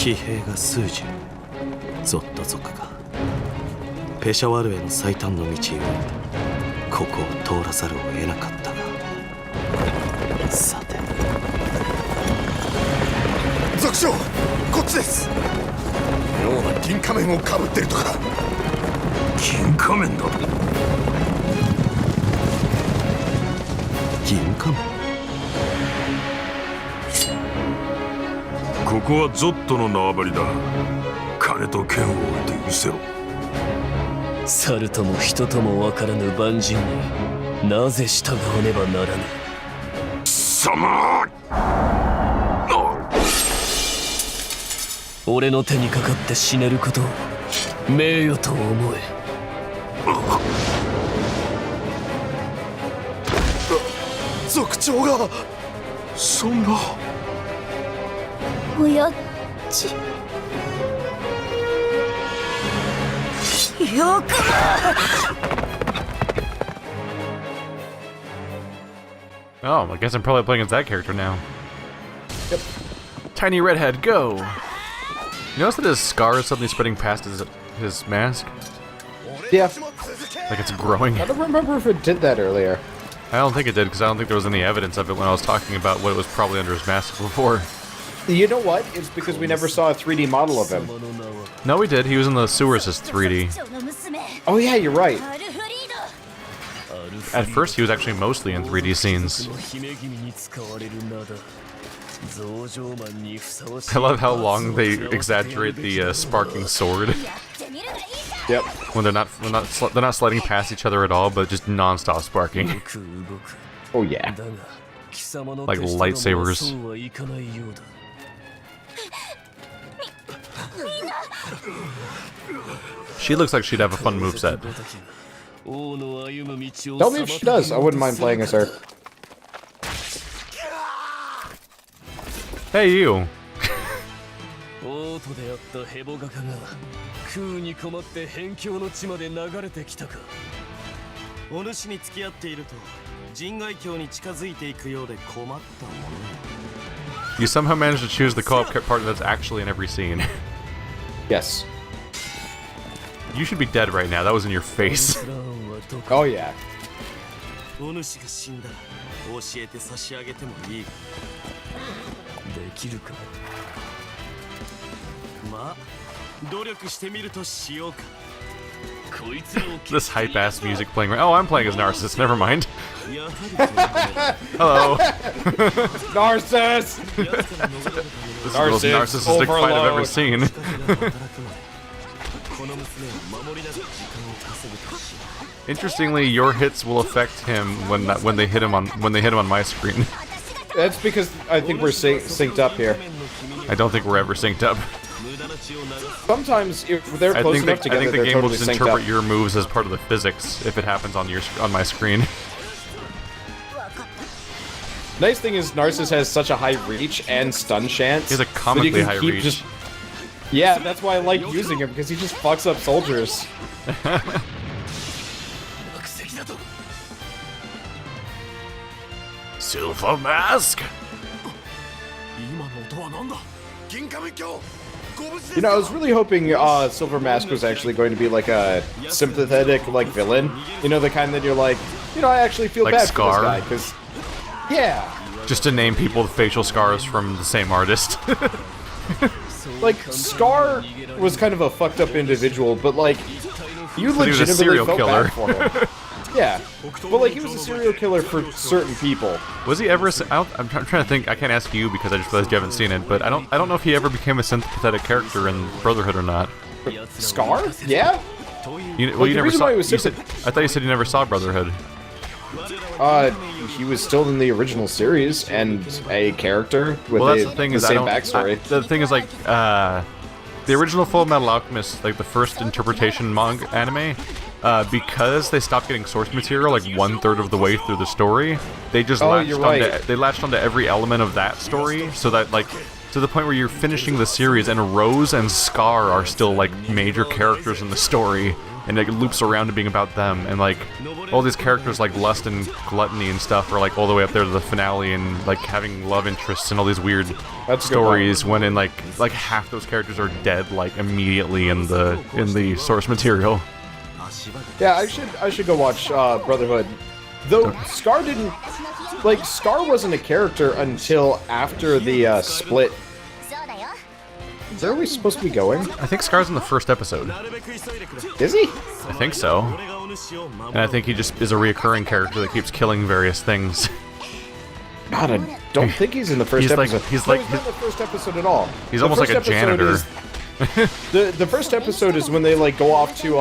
騎兵が数十、ゾッと族がペシャワルへの最短の道ゆえ、ここを通らざるを得なかったが、さて。族長、こっちです。妙な銀仮面をかぶってるとか。銀仮面だと。銀仮面。ここはゾットの縄張りだ。金と剣を置いて失せろ。猿とも人とも分からぬ万人になぜ従わねばならぬ。貴様！俺の手にかかって死ねることを名誉と思え。族長が。そんな。親父。よくも。Oh, I guess I'm probably playing as that character now. Yep. Tiny redhead, go! You notice that his scar is suddenly spreading past his mask? Yeah. Like it's growing. I don't remember if it did that earlier. I don't think it did, because I don't think there was any evidence of it when I was talking about what it was probably under his mask before. You know what? It's because we never saw a 3D model of him. No, we did. He was in the sewers as 3D. Oh yeah, you're right. At first, he was actually mostly in 3D scenes. I love how long they exaggerate the sparking sword. Yep. When they're not sliding past each other at all, but just non-stop sparking. Oh yeah. Like lightsabers. She looks like she'd have a fun moveset. Tell me if she does. I wouldn't mind playing as her. Hey, you! You somehow managed to choose the co-op partner that's actually in every scene. Yes. You should be dead right now, that was in your face. Oh yeah. This hype-ass music playing right— oh, I'm playing as Narcissus, never mind. Hello. Narcissus! This is the most narcissistic fight I've ever seen. Interestingly, your hits will affect him when they hit him on my screen. That's because I think we're synced up here. I don't think we're ever synced up. Sometimes if they're close enough together, I think the they're game totally will just synced interpret up. your moves as part of the physics if it happens on my screen. Nice thing is Narcissus has such a high reach and stun chance. He has a comically high reach. Yeah, that's why I like using him, because he just fucks up soldiers. Silver Mask! You know, I was really hoping Silver Mask was actually going to be like a sympathetic, like, villain. You know, the kind that you're like, you know, I actually feel like bad Scar. for this guy, because... Yeah. Just to name people with facial scars from the same artist. Like, Scar was kind of a fucked up individual, but like, you But he was a legitimately serial felt killer. bad for him. Yeah, but like, he was a serial killer for certain people. Was he ever? I'm trying to think. I can't ask you because I just realized you haven't seen it. But I don't know if he ever became a sympathetic character in Brotherhood or not. Scar? Yeah. You never saw. I thought you said you never saw Brotherhood. He was still in the original series and a character with that's the thing is same backstory. The thing is, like, the original Full Metal Alchemist, like the first interpretation anime, because they stopped getting source material like 1/3 of the way through the story, they just latched onto every element of that story, so that, like, to the point where you're finishing the series and Rose and Scar are still like major characters in the story, and it loops around to being about them, and like all these characters like lust and gluttony and stuff are like all the way up there to the finale, and like having love interests and all these weird stories. When in like half those characters are dead like immediately in the source material. Yeah, I should go watch Brotherhood. Though Scar didn't Scar wasn't a character until after the split. Where are we supposed to be going? I think Scar's in the first episode. Is he? I think so. And I think he just is a reoccurring character that keeps killing various things. God, I don't think he's in the first episode. He's not in the first episode at all. He's almost like a janitor. The first episode is when they like go off to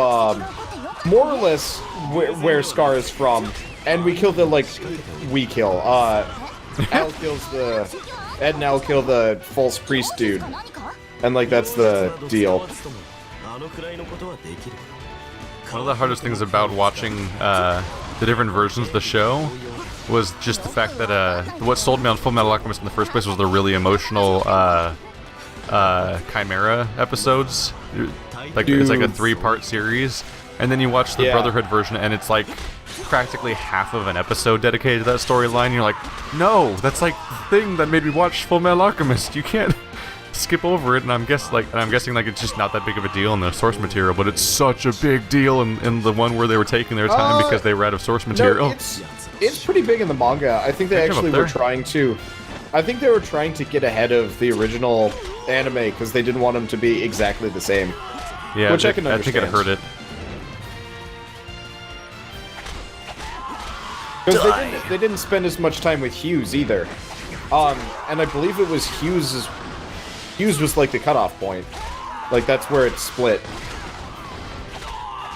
more or less where Scar is from, and we kill the Ed and Al kill the false priest dude. And, like, that's the deal. One of the hardest things about watching the different versions of the show was just the fact that what sold me on Full Metal Alchemist in the first place was the really emotional Chimera episodes. Like, it's like a 3-part series. And then you watch the Brotherhood version, and it's like practically half of an episode dedicated to that storyline. You're like, no, that's like the thing that made me watch Full Metal Alchemist. You can't skip over it. And I'm guessing like it's just not that big of a deal in the source material, but it's such a big deal in the one where they were taking their time because they were out of source material. No, it's pretty big in the manga. I think they actually were trying to. I think they were trying to get ahead of the original anime because they didn't want them to be exactly the same. Yeah, which I can understand. I think it hurt it. Because they didn't spend as much time with Hughes either. And I believe it was Hughes was like the cutoff point. Like that's where it split.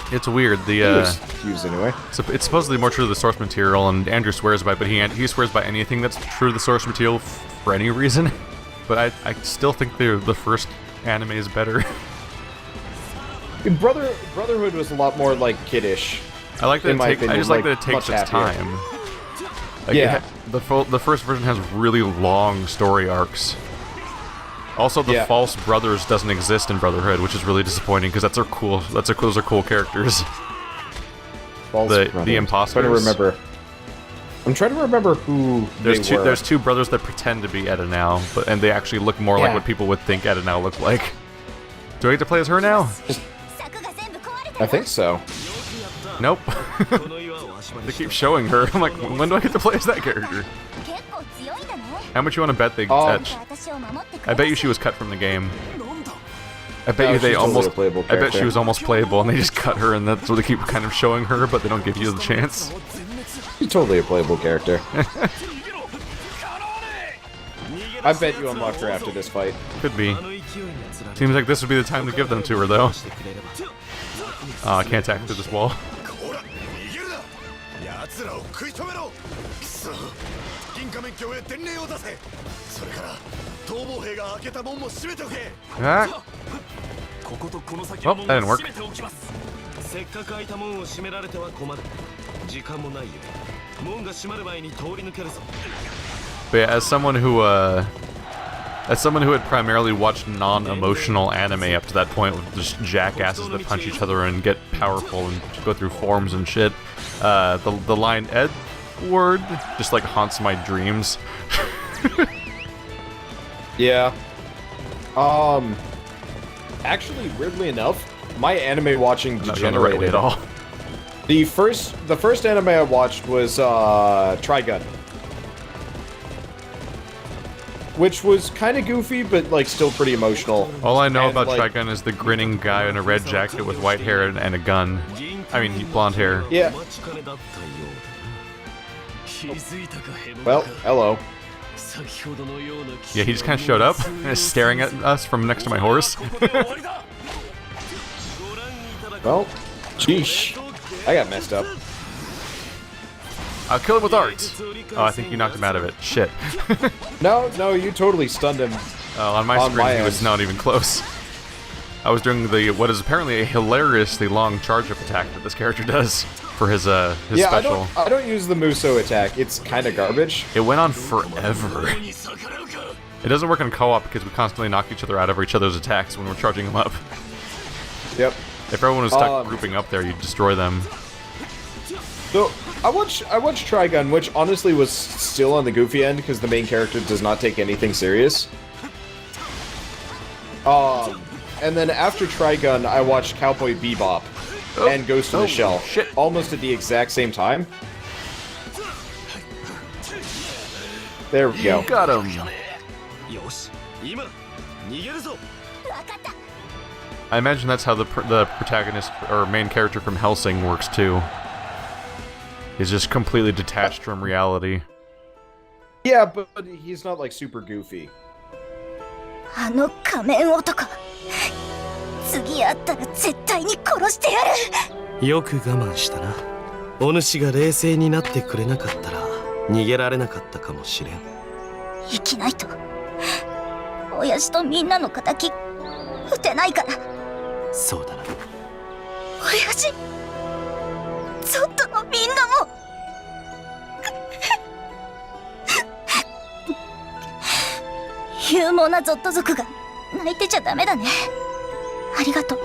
It's weird. Hughes anyway. It's supposedly more true to the source material, and Andrew swears by it, but he swears by anything that's true to the source material for any reason. But I still think the first anime is better. Brotherhood was a lot more like kiddish. I like that I just like that it takes its time. Like, yeah. The first version has really long story arcs. Also, the false brothers doesn't exist in Brotherhood, which is really disappointing because those are cool characters. The imposters. I'm trying to remember who There's two brothers that pretend to be Eda now, and they actually look more like what people would think Eda now looked like. Do I get to play as her now? I think so. Nope. They keep showing her. I'm like, when do I get to play as that character? How much you want to bet they catch? I bet you she was cut from the game. I bet I bet she was almost playable, and they just cut her, and that's what they keep kind of showing her, but they don't give you the chance. She's totally a playable character. I bet you unlock her after this fight. Could be. Seems like this would be the time to give them to her, though. I can't attack through this wall. Ah. Oh, that didn't work. But yeah, as someone who had primarily watched non-emotional anime up to that point, with just jackasses that punch each other and get powerful and go through forms and shit, the line "Edward" just like haunts my dreams. Yeah. Actually, weirdly enough, my anime watching degenerated at all. The first anime I watched was Trigun, which was kind of goofy, but like still pretty emotional. All I know about Trigun is the grinning guy in a red jacket with white hair and a gun. I mean, blonde hair. Yeah. Well, hello. Yeah, he just kind of showed up and is staring at us from next to my horse. Well, sheesh. I got messed up. I'll kill him with art. Oh, I think you knocked him out of it. Shit. No, you totally stunned him. On my screen, he was not even close. I was doing what is apparently a hilariously long charge-up attack that this character does for his special. I don't use the Muso attack. It's kind of garbage. It went on forever. It doesn't work in co-op because we constantly knock each other out of each other's attacks when we're charging them up. Yep. If everyone was stuck grouping up there, you'd destroy them. So I watched Trigun, which honestly was still on the goofy end because the main character does not take anything serious. And then after Trigun, I watched Cowboy Bebop and Ghost in the Shell, almost at the exact same time. There we go. Got him. I imagine that's how the protagonist or main character from Hellsing works too. He's just completely detached from reality. Yeah, but he's not like super goofy. あの仮面男、次会ったら絶対に殺してやる。よく我慢したな。お主が冷静になってくれなかったら逃げられなかったかもしれん。生きないと親父とみんなの敵撃てないから。そうだな。親父、ゾットのみんなも。勇猛なゾット族が泣いてちゃダメだね。ありがとう。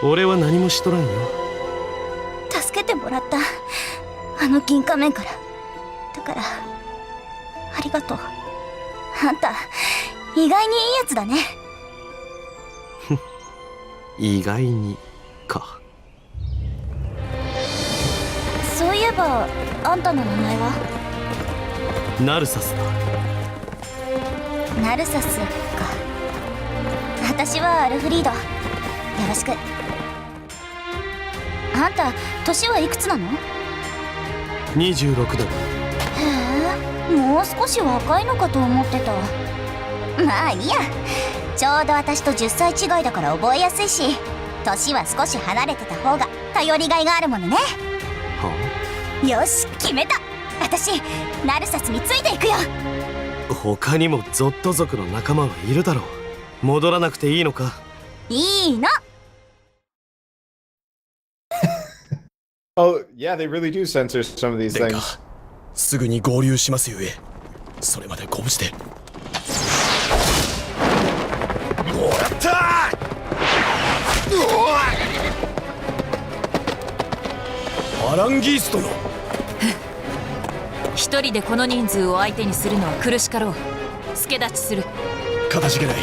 俺は何もしとらんよ。助けてもらったあの銀仮面から。だからありがとう。あんた意外にいいやつだね。意外にか。そういえばあんたの名前は？ナルサスだ。ナルサスか。私はアルフリード。よろしく。あんた年はいくつなの？26だ。へえ、もう少し若いのかと思ってた。まあいいや、ちょうど私と10歳違いだから覚えやすいし、年は少し離れてた方が頼りがいがあるものね。はあ、よし決めた。私ナルサスについていくよ。他にもゾット族の仲間はいるだろう。戻らなくていいのか？いいの。Oh, yeah, they really do censor some of these things. すぐに合流しますゆえ、それまでご無事で。もらったアランギース殿。一人でこの人数を相手にするのは苦しかろう。助立ちする。かたじけない。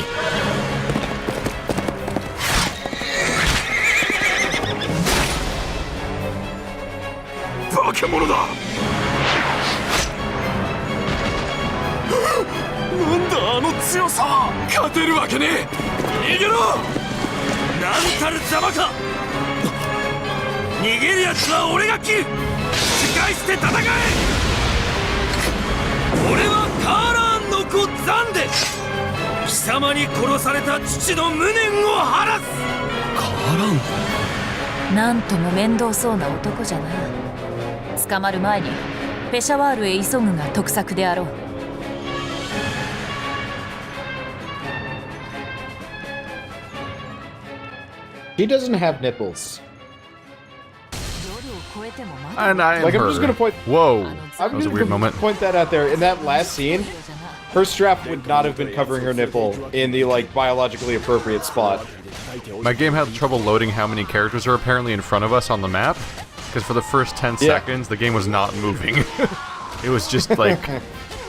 化け物だ。なんだあの強さは。勝てるわけねえ。逃げろ。なんたる邪魔か。逃げるやつは俺が切る。仕返して戦え。俺はカーラーンの子ザンで貴様に殺された父の無念を晴らす。カーラン。なんとも面倒そうな男じゃな。捕まる前にペシャワールへ急ぐが得策であろう。He doesn't have nipples. And I am Like, I'm her. just gonna point. Whoa, I'm that was a just weird gonna moment. point that out there. In that last scene, her strap would not have been covering her nipple in the like biologically appropriate spot. My game had trouble loading how many characters are apparently in front of us on the map, because for the first 10 seconds the game was not moving. It was just like,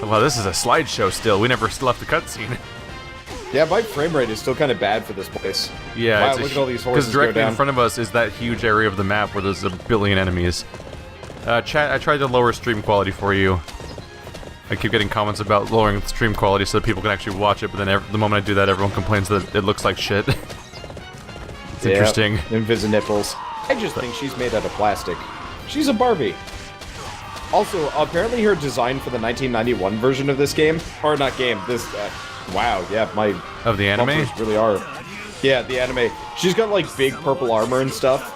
well, this is a slideshow still. We never left the cutscene. Yeah, my frame rate is still kind of bad for this place. Yeah, wow, it's look at all these horses because go directly down. in front of us is that huge area of the map where there's a billion enemies. Chat, I tried to lower stream quality for you. I keep getting comments about lowering the stream quality so that people can actually watch it, but then the moment I do that, everyone complains that it looks like shit. It's interesting. Invisi nipples. I just think she's made out of plastic. She's a Barbie. Also, apparently her design for the 1991 version of this game, or not game, this, wow, yeah, my Of the anime? bumpers really are. Yeah, the anime. She's got like big purple armor and stuff.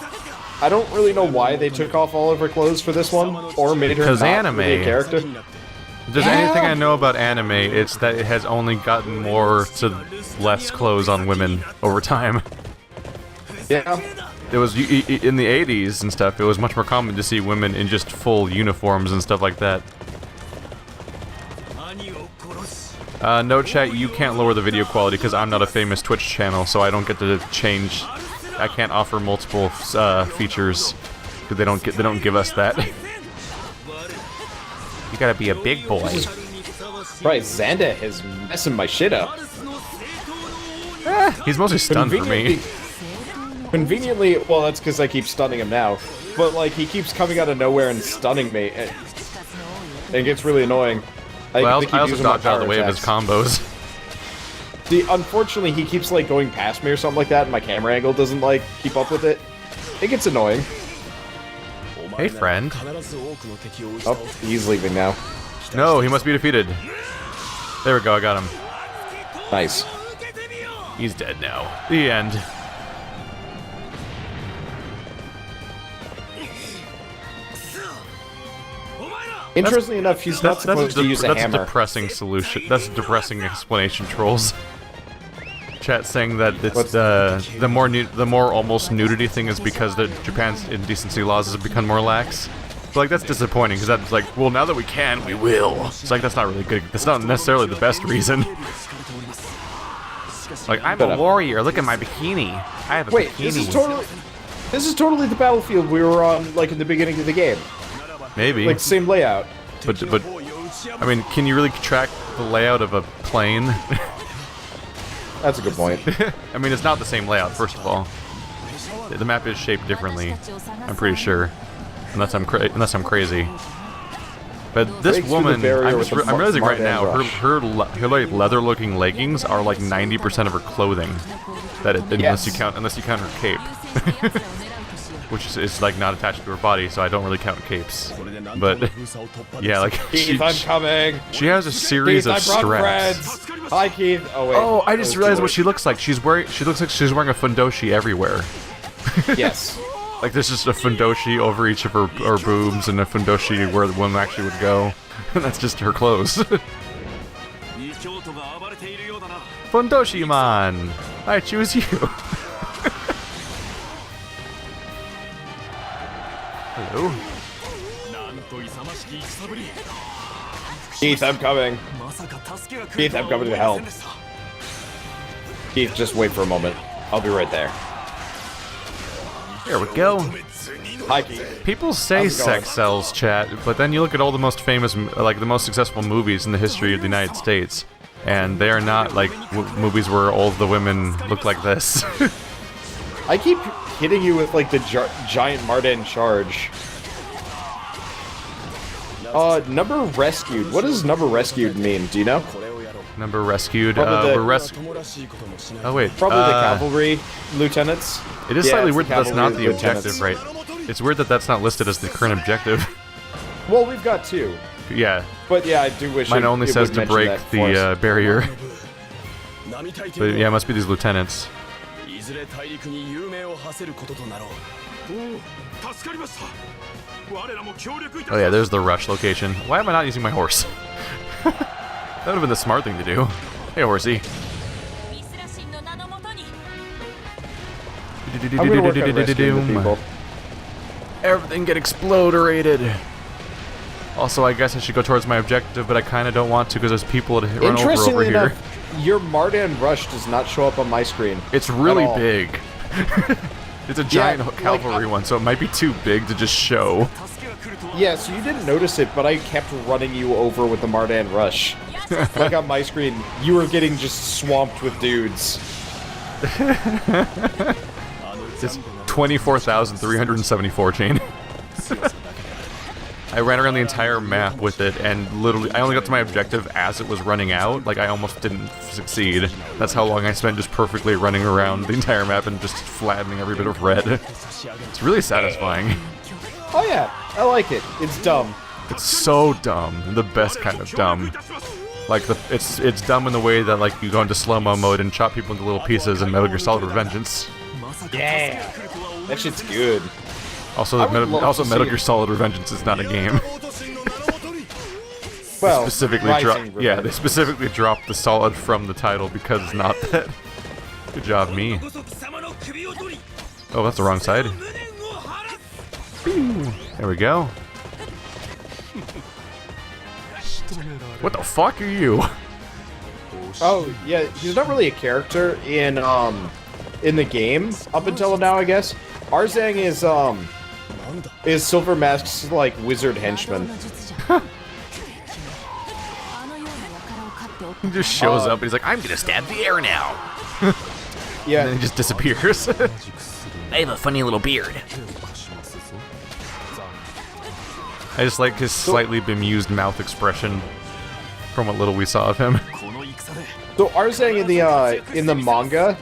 I don't really know why they took off all of her clothes for this one, or made her not anime. really a character. If there's anything I know about anime, it's that it has only gotten more to less clothes on women over time. Yeah. It was in the 80s and stuff, it was much more common to see women in just full uniforms and stuff like that. No chat, you can't lower the video quality because I'm not a famous Twitch channel, so I don't get to change can't offer multiple features because they don't give us that. You gotta be a big boy. Right, Xanda is messing my shit up. He's mostly stunned for me. Conveniently, well, that's because I keep stunning him now. But like, he keeps coming out of nowhere and stunning me. And it gets really annoying. I also dodge out of the way of his combos. Unfortunately, he keeps like going past me or something like that, and my camera angle doesn't like keep up with it. It gets annoying. Hey, friend. Oh, he's leaving now. No, he must be defeated. There we go, I got him. Nice. He's dead now. The end. Interestingly enough, he's not supposed to use a hammer. That's a depressing solution. That's a depressing explanation, trolls. Chat saying that it's the more almost nudity thing is because Japan's indecency laws has become more lax. But like that's disappointing because that's like, well, now that we can, we will. It's like that's not really good. That's not necessarily the best reason. Like I'm a warrior. Look at my bikini. I have a bikini. This is totally the battlefield we were on, like in the beginning of the game. Maybe. Like same layout. But I mean, can you really track the layout of a plane? That's a good point. I mean, it's not the same layout, first of all. The map is shaped differently, I'm pretty sure. Unless I'm crazy. But this woman, I'm realizing right now, her like leather-looking leggings are like 90% of her clothing. Unless you count her cape. Which is like not attached to her body, so I don't really count capes. But yeah, like Keith, I'm coming. She has a series of straps. Hi, Keith. Oh wait. Oh, I just realized what she looks like. She looks like she's wearing a fundoshi everywhere. Yes. Like there's just a fundoshi over each of her boobs and a fundoshi where the woman actually would go. And that's just her clothes. Fundoshi man, I choose you. Hello. Keith, I'm coming. Keith, I'm coming to help. Keith, just wait for a moment. I'll be right there. There we go. Hi, Keith. People say sex sells, chat, but then you look at all the most famous, like the most successful movies in the history of the United States, and they are not like movies where all the women look like this. I keep hitting you with like the giant Mardān charge. Number rescued. What does number rescued mean? Do you know? Number rescued. Oh wait. Probably the cavalry lieutenants. It is slightly weird that that's not the objective, right? It's weird that that's not listed as the current objective. Well, we've got two. Yeah. But yeah, I do wish. Mine only says to break the barrier. But yeah, it must be these lieutenants. Oh yeah, there's the rush location. Why am I not using my horse? That would have been the smart thing to do. Hey, horsey. Everything get exploderated. Also, I guess I should go towards my objective, but I kind of don't want to because there's people that run over here. Enough, your Mardān Rush does not show up on my screen. It's really big. It's a giant cavalry one, so it might be too big to just show. Yeah, so you didn't notice it, but I kept running you over with the Mardān Rush. Like on my screen, you were getting just swamped with dudes. It's 24,374 chain. I ran around the entire map with it, and literally, I only got to my objective as it was running out. Like, I almost didn't succeed. That's how long I spent just perfectly running around the entire map and just flattening every bit of red. It's really satisfying. Oh yeah, I like it. It's dumb. It's so dumb. The best kind of dumb. Like, it's dumb in the way that, like, you go into slow-mo mode and chop people into little pieces in Metal Gear Solid Revengeance. Yeah! That shit's good. Also, Metal Gear Solid Revengeance is not a game. Well, they specifically dropped the Solid from the title because it's not that. Good job, me. Oh, that's the wrong side. There we go. What the fuck are you? Oh, yeah, he's not really a character in in the game up until now, I guess. Arslan is Silver Mask's like wizard henchman. He just shows up and he's like, I'm gonna stab the air now. Yeah. And then he just disappears. I have a funny little beard. I just like his slightly bemused mouth expression from what little we saw of him. So Arslan in the manga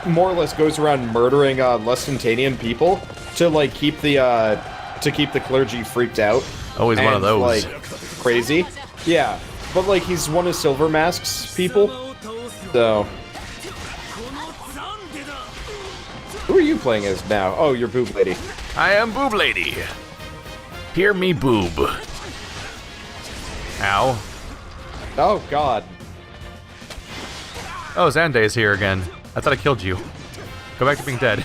more or less goes around murdering Lustantanian people to like keep the clergy freaked out. Oh, he's one of those. Like crazy. Yeah. But like he's one of Silver Mask's people. So who are you playing as now? Oh, you're Boob Lady. I am Boob Lady. Hear me, boob. Ow. Oh god. Oh, Xanday's here again. I thought I killed you. Go back to being dead.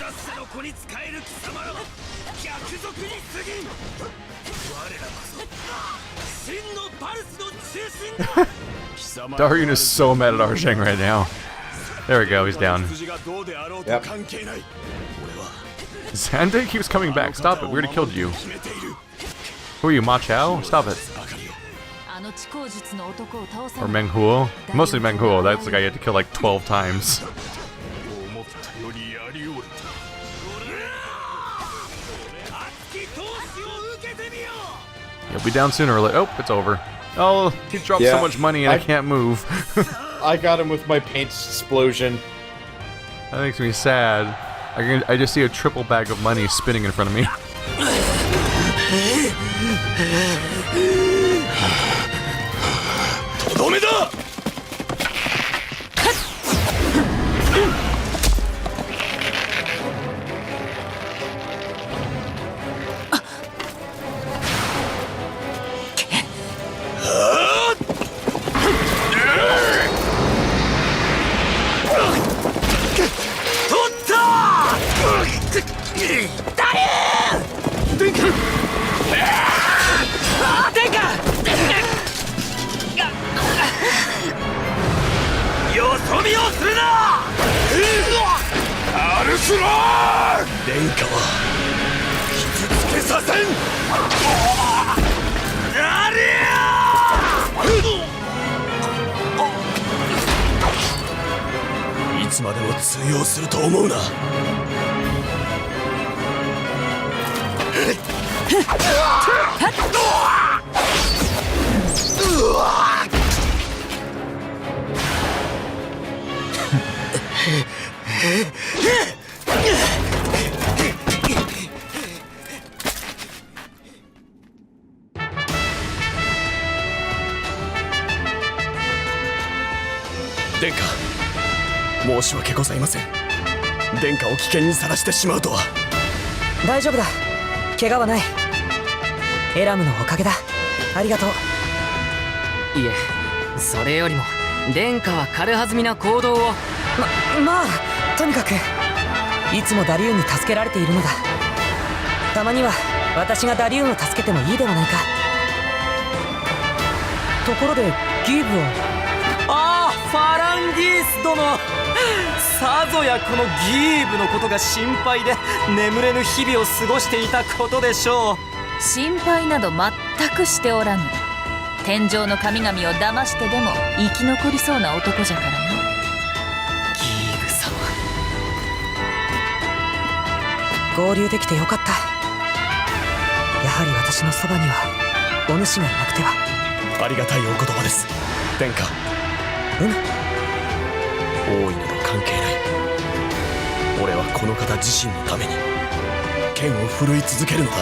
Daryun is so mad at Arsheng right now. There we go, he's down. Yep. Xanday keeps coming back. Stop it, we already killed you. Who are you, Ma Chao? Stop it. Or Meng Huo? Mostly Meng Huo, that's the guy you had to kill like 12 times. You'll be down sooner or later. Oh, it's over. Oh, he dropped so much money and I can't move. I got him with my paint explosion. That makes me sad. I just see a triple bag of money spinning in front of me.殿下、申し訳ございません。殿下を危険にさらしてしまうとは。大丈夫だ。怪我はない。エラムのおかげだ。ありがとう。いえ、それよりも殿下は軽はずみな行動を。まあとにかくいつもダリューンに助けられているのだ。たまには私がダリューンを助けてもいいではないか。ところでギーブは。ああ、ファランギース殿。さぞやこのギーブのことが心配で眠れぬ日々を過ごしていたことでしょう。心配など全くしておらぬ。天上の神々を騙してでも生き残りそうな男じゃからな。ギーブ様、合流できてよかった。やはり私のそばにはお主がいなくては。ありがたいお言葉です、殿下。大いなど関係ない。俺はこの方自身のために剣を振るい続けるのだ。